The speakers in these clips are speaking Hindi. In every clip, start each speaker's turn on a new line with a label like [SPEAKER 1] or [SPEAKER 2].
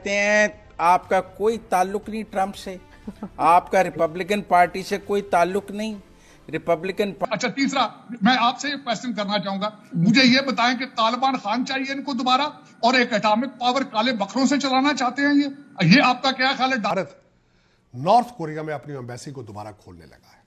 [SPEAKER 1] कहते हैं आपका कोई ताल्लुक नहीं ट्रंप से, आपका रिपब्लिकन पार्टी से कोई ताल्लुक नहीं। रिपब्लिकन
[SPEAKER 2] अच्छा, तीसरा मैं आपसे एक क्वेश्चन करना चाहूंगा, मुझे ये बताएं कि तालिबान खान चाहिए इनको दोबारा, और एक एटॉमिक पावर काले बकरों से चलाना चाहते हैं ये आपका क्या ख्याल है?
[SPEAKER 3] भारत नॉर्थ कोरिया में अपनी एम्बेसी को दोबारा खोलने लगा है।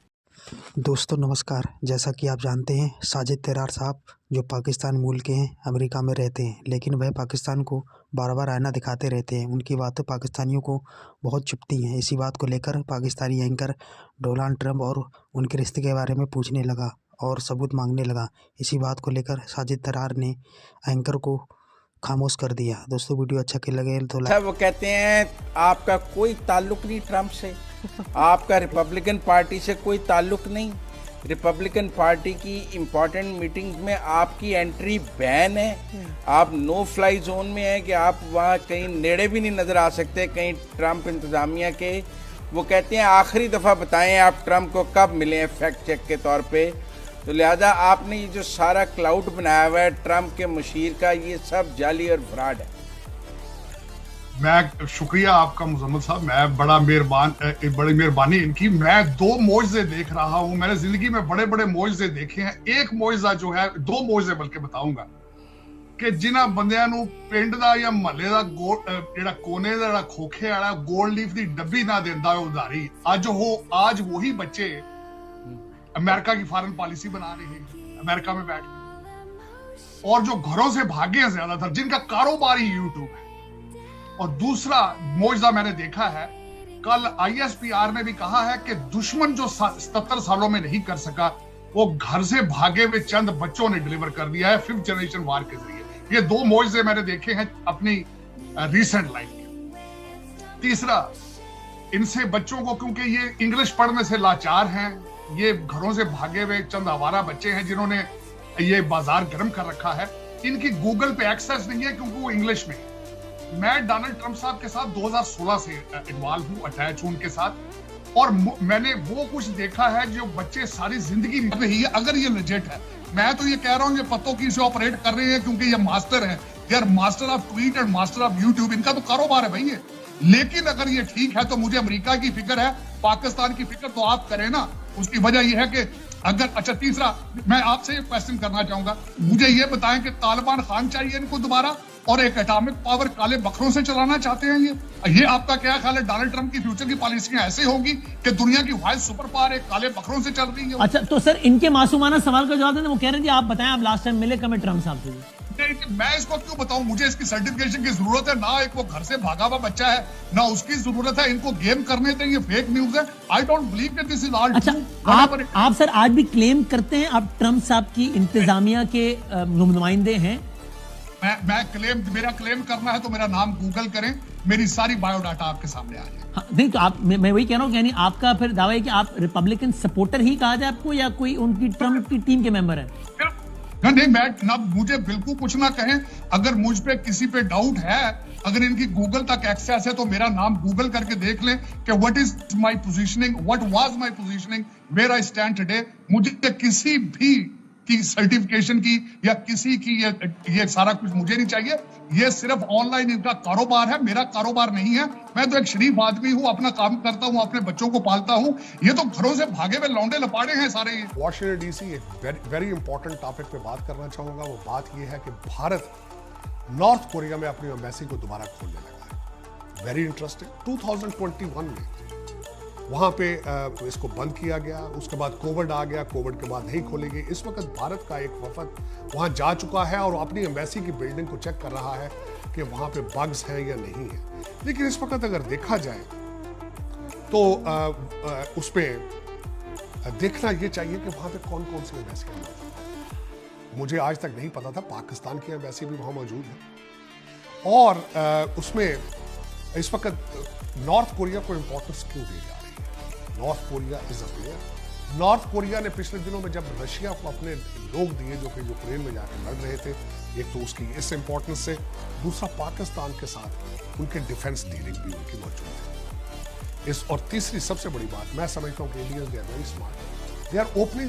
[SPEAKER 4] दोस्तों नमस्कार। जैसा कि आप जानते हैं, साजिद तरार साहब जो पाकिस्तान मूल के हैं, अमेरिका में रहते हैं, लेकिन वह पाकिस्तान को बार बार आईना दिखाते रहते हैं। उनकी बातें पाकिस्तानियों को बहुत चुभती हैं। इसी बात को लेकर पाकिस्तानी एंकर डोनाल्ड ट्रंप और उनके रिश्ते के बारे में पूछने लगा और सबूत मांगने लगा। इसी बात को लेकर साजिद तरार ने एंकर को खामोश कर दिया। दोस्तों वीडियो अच्छा लगे तो
[SPEAKER 1] वो कहते हैं आपका कोई ताल्लुक नहीं ट्रंप से, आपका रिपब्लिकन पार्टी से कोई ताल्लुक नहीं। रिपब्लिकन पार्टी की इम्पोर्टेंट मीटिंग्स में आपकी एंट्री बैन है, आप नो फ्लाई जोन में है कि आप वहाँ कहीं नेड़े भी नहीं नज़र आ सकते कहीं ट्रंप इंतज़ामिया के। वो कहते हैं आखिरी दफ़ा बताएं आप ट्रंप को कब मिले हैं फैक्ट चेक के तौर पे। तो लिहाजा आपने ये जो सारा क्लाउड बनाया हुआ है ट्रंप के मुशीर का, ये सब जाली और फ्रॉड है।
[SPEAKER 2] मैं शुक्रिया आपका मुजम्मल साहब, मैं बड़ी मेहरबानी इनकी। मैं दो मोइज़े देख रहा हूं, मैंने जिंदगी में बड़े बड़े मोइज़े देखे हैं। एक मोइज़ा जो है, दो मोइज़े बल्कि बताऊंगा कि जिन्हां बंदियां नूं पिंड दा या महल्ले दा ਜਿਹੜਾ कोने दा खोखे वाला गोल्ड लीफ दी डब्बी ना देंदा उधारी, आज वही बच्चे अमेरिका की फॉरेन पॉलिसी बना रहे हैं अमेरिका में बैठ के, और जो घरों से भागे हैं ज्यादातर, जिनका कारोबार ही यूट्यूब है। और दूसरा मोइज़ा मैंने देखा है, कल ISPR ने भी कहा है कि दुश्मन जो 77 सालों में नहीं कर सका, वो घर से भागे हुए चंद बच्चों ने डिलीवर कर दिया है 5th जनरेशन वार के जरिए। ये दो मोइज़े मैंने देखे हैं अपनी रीसेंट लाइफ में। तीसरा, इनसे बच्चों को, क्योंकि ये इंग्लिश पढ़ने से लाचार हैं, ये घरों से भागे हुए चंद आवारा बच्चे हैं जिन्होंने ये बाजार गर्म कर रखा है, इनकी गूगल पे एक्सेस नहीं है क्योंकि वो इंग्लिश में। मैं डोनाल्ड ट्रंप साहब के साथ 2016 से इन्वॉल्व हूं, अटैच हूं उनके साथ, और मैंने वो कुछ देखा है जो बच्चे सारी जिंदगी में ही है। अगर ये लेजिट है, मैं तो ये कह रहा हूं, ये पत्तों की से ऑपरेट कर रहे हैं क्योंकि ये मास्टर है, यार master of tweet and master of YouTube, इनका तो कारोबार है भाई ये। लेकिन अगर ये ठीक है तो मुझे अमेरिका की फिक्र है, पाकिस्तान की फिक्र तो आप करें ना। उसकी वजह यह है कि अगर, अच्छा तीसरा मैं आपसे एक क्वेश्चन करना चाहूंगा, मुझे ये बताएं कि तालिबान खान चाहिए इनको दोबारा, और एक एटॉमिक पावर काले बकरों से चलाना चाहते हैं ये आपका क्या ख्याल है? डोनाल्ड ट्रंप की फ्यूचर की पॉलिसियां ऐसे होंगी कि दुनिया की वाइज सुपर पावर एक काले बकरों से चल रही है?
[SPEAKER 5] अच्छा, तो सर इनके मासूमाना सवाल का जवाब दें। वो कह रहे थे आप बताएं, आप लास्ट टाइम मिले कब ट्रंप साहब से?
[SPEAKER 2] मैं इसको क्यों बताऊं, मुझे इसकी सर्टिफिकेशन की जरूरत है ना। एक वो घर से भागा हुआ बच्चा है ना, उसकी जरूरत है। इनको गेम करने थे, ये फेक न्यूज है। I don't believe that this is all
[SPEAKER 5] true. आप सर आज भी क्लेम करते हैं आप ट्रंप साहब की इंतजामिया के नुमाइंदे हैं?
[SPEAKER 2] मेरा क्लेम करना है तो मेरा नाम गूगल करें, मेरी सारी बायोडाटा आपके सामने आ जाए।
[SPEAKER 5] हाँ, नहीं तो मैं वही कह रहा हूँ, यानी आपका फिर दावा है कि आप रिपब्लिकन सपोर्टर ही कहा जाए आपको, या कोई उनकी ट्रंप की टीम के मेंबर है?
[SPEAKER 2] नहीं, मैं ना, मुझे बिल्कुल कुछ ना कहें। अगर मुझ पे किसी पे डाउट है, अगर इनकी गूगल तक एक्सेस है, तो मेरा नाम गूगल करके देख लें कि what is my positioning, what was my positioning, where I stand today. मुझे किसी भी की सर्टिफिकेशन की या किसी की ये सारा कुछ मुझे नहीं चाहिए। ये सिर्फ ऑनलाइन इनका कारोबार है, मेरा कारोबार नहीं है। मैं तो एक शरीफ आदमी हूँ, अपना काम करता हूँ, अपने बच्चों को पालता हूँ। ये तो घरों से भागे हुए लौंडे लपाड़े हैं सारे।
[SPEAKER 3] वॉशिंगटन DC एक वेरी इंपॉर्टेंट टॉपिक पे बात करना चाहूंगा। वो बात ये है कि भारत नॉर्थ कोरिया में अपनी एम्बेसी को दोबारा खोलने लगा है। Very interesting. 2021 में वहाँ पे इसको बंद किया गया, उसके बाद कोविड आ गया, कोविड के बाद नहीं खोलेगी। इस वक्त भारत का एक वफद वहाँ जा चुका है और अपनी एम्बेसी की बिल्डिंग को चेक कर रहा है कि वहाँ पे बग्स हैं या नहीं है। लेकिन इस वक्त अगर देखा जाए तो उस पर देखना ये चाहिए कि वहाँ पे कौन कौन सी एम्बेसियाँ मौजूद हैं। मुझे आज तक नहीं पता था पाकिस्तान की एम्बेसी भी वहाँ मौजूद है, और उसमें इस वक्त नॉर्थ कोरिया को इंपॉर्टेंस क्यों दी जा रही है? North Korea is a player. North Korea ने पिछले दिनों में जब रशिया को अपने लोग दिए जो कि यूक्रेन में जाकर लड़ रहे थे, एक तो उसकी इस इंपॉर्टेंस से, दूसरा पाकिस्तान के साथ उनके डिफेंस डीलिंग भी उनकी मौजूद है। और तीसरी सबसे बड़ी बात, मैं समझता हूँ कि Indians they are very smart, they are opening